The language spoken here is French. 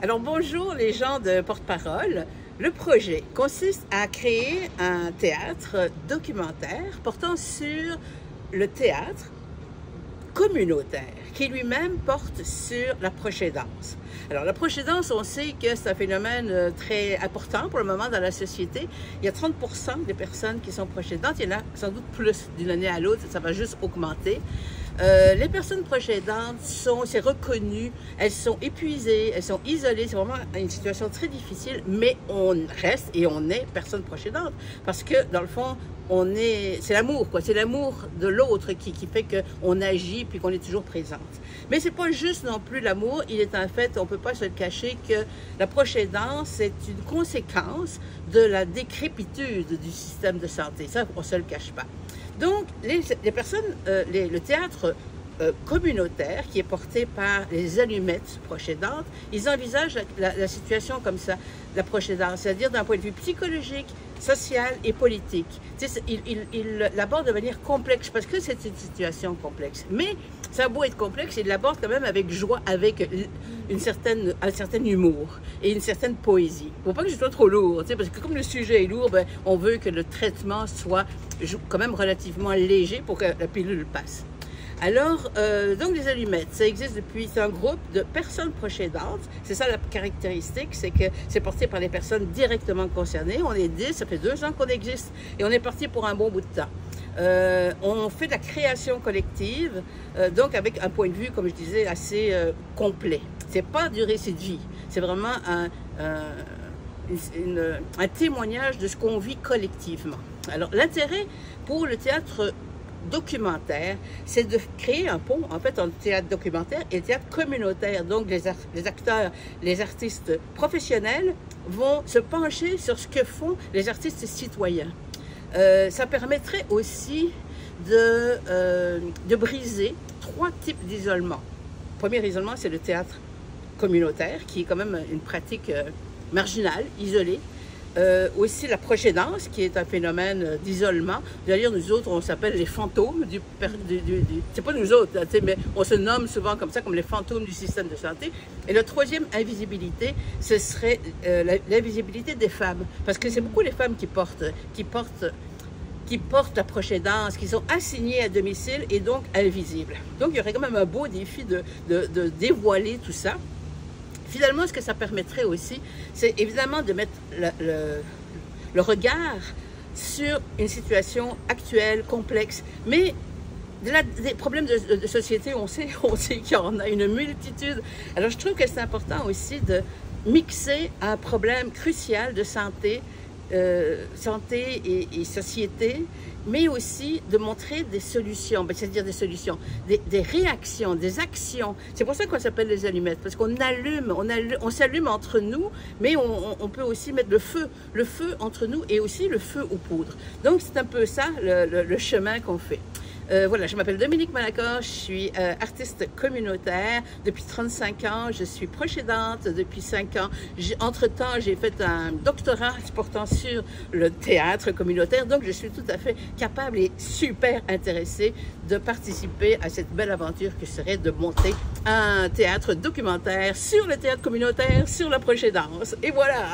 Alors bonjour les gens de Porte-Parole. Le projet consiste à créer un théâtre documentaire portant sur le théâtre communautaire qui lui-même porte sur la proche-aidance. Alors la proche-aidance, on sait que c'est un phénomène très important pour le moment dans la société. Il y a 30% des personnes qui sont proches-aidantes, il y en a sans doute plus d'une année à l'autre, ça va juste augmenter. Les personnes proches-aidantes c'est reconnu, elles sont épuisées, elles sont isolées, c'est vraiment une situation très difficile, mais on reste et on est personne proche-aidante parce que dans le fond, c'est l'amour, quoi. C'est l'amour de l'autre qui fait qu'on agit puis qu'on est toujours présente. Mais c'est pas juste non plus l'amour, il est en fait, on peut pas se le cacher que la proche-aidance, c'est une conséquence de la décrépitude du système de santé. Ça, on se le cache pas. Donc, les personnes, le théâtre communautaire qui est porté par les allumettes proches-aidantes, ils envisagent la situation comme ça, la proche-aidance, c'est-à-dire d'un point de vue psychologique, social et politique. Il l'aborde de manière complexe parce que c'est une situation complexe. Mais ça a beau être complexe, il l'aborde quand même avec joie, avec un certain humour et une certaine poésie. Il ne faut pas que je sois trop lourd, parce que comme le sujet est lourd, ben, on veut que le traitement soit quand même relativement léger pour que la pilule passe. Alors, donc les allumettes, ça existe depuis, c'est un groupe de personnes proches-aidantes. C'est ça la caractéristique, c'est que c'est porté par les personnes directement concernées. On est 10, ça fait 2 ans qu'on existe et on est parti pour un bon bout de temps. On fait de la création collective, donc avec un point de vue, comme je disais, assez complet. C'est pas du récit de vie, c'est vraiment un témoignage de ce qu'on vit collectivement. Alors, l'intérêt pour le théâtre documentaire, c'est de créer un pont, en fait, entre le théâtre documentaire et le théâtre communautaire. Donc, les acteurs, les artistes professionnels vont se pencher sur ce que font les artistes citoyens. Ça permettrait aussi de briser 3 types d'isolement. Le premier isolement, c'est le théâtre communautaire, qui est quand même une pratique marginale, isolée. Aussi la proche-aidance, qui est un phénomène d'isolement. D'ailleurs, nous autres, on s'appelle les fantômes c'est pas nous autres, mais on se nomme souvent comme ça, comme les fantômes du système de santé. Et la troisième invisibilité, ce serait l'invisibilité des femmes. Parce que c'est beaucoup les femmes qui portent la proche-aidance, qui sont assignées à domicile et donc invisibles. Donc, il y aurait quand même un beau défi de dévoiler tout ça. Finalement, ce que ça permettrait aussi, c'est évidemment de mettre le regard sur une situation actuelle, complexe, mais des problèmes de société, on sait qu'il y en a une multitude. Alors, je trouve que c'est important aussi de mixer un problème crucial de santé, santé et société, mais aussi de montrer des solutions, c'est-à-dire des solutions, des réactions, des actions. C'est pour ça qu'on s'appelle les allumettes, parce qu'on on s'allume entre nous, mais on peut aussi mettre le feu entre nous et aussi le feu aux poudres. Donc c'est un peu ça le chemin qu'on fait. Voilà, je m'appelle Dominique Malakoff, je suis artiste communautaire depuis 35 ans, je suis proche-aidante depuis 5 ans. Entre-temps, j'ai fait un doctorat portant sur le théâtre communautaire, donc je suis tout à fait capable et super intéressée de participer à cette belle aventure que serait de monter un théâtre documentaire sur le théâtre communautaire, sur la proche-aidance. Et voilà!